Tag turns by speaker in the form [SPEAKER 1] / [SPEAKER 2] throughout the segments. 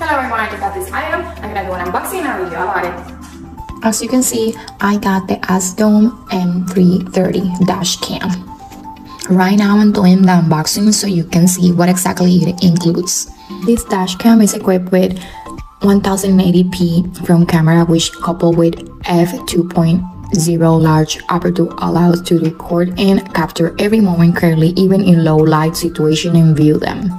[SPEAKER 1] Hello everyone, I just got this item. I'm gonna do an unboxing and a review about it.
[SPEAKER 2] As you can see, I got the AZDOME M330 Dashcam. Right now I'm doing the unboxing so you can see what exactly it includes. This Dashcam is equipped with 1080p film camera, which coupled with f2.0 large aperture allows to record and capture every moment clearly, even in low light situation, and view them.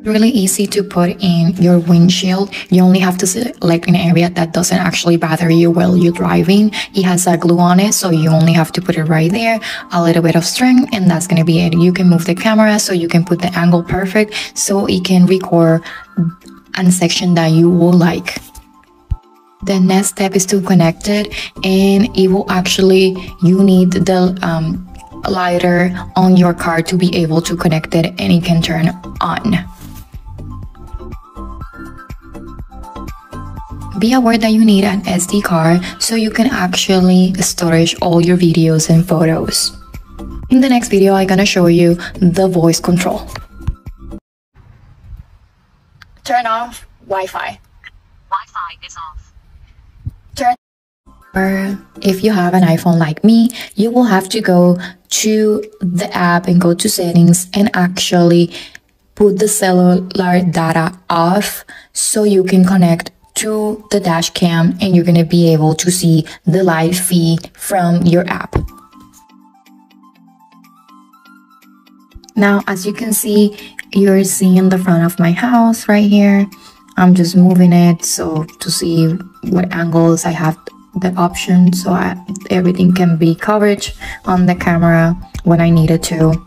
[SPEAKER 2] Really easy to put in your windshield. You only have to select an area that doesn't actually bother you while you're driving. It has a glue on it, so you only have to put it right there, a little bit of string, and that's gonna be it. You can move the camera so you can put the angle perfect so it can record a section that you will like. The next step is to connect it, and it will actually, you need the lighter on your car to be able to connect it, and it can turn on. Be aware that you need an SD card so you can actually storage all your videos and photos. In the next video, I'm gonna show you the voice control. Turn off Wi-Fi.
[SPEAKER 3] Wi-Fi is off.
[SPEAKER 2] If you have an iPhone like me, you will have to go to the app and go to settings and actually put the cellular data off so you can connect to the dash cam, and you're going to be able to see the live feed from your app. Now, as you can see, you're seeing the front of my house right here. I'm just moving it so to see what angles I have the option, so everything can be covered on the camera when I need it to.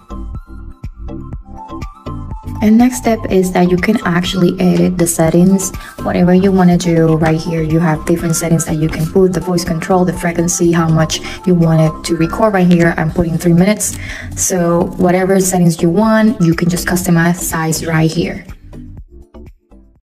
[SPEAKER 2] And next step is that you can actually edit the settings, whatever you want to do. Right here you have different settings that you can put: the voice control, the frequency, how much you want it to record. Right here I'm putting 3 minutes, so whatever settings you want, you can just customize size right here.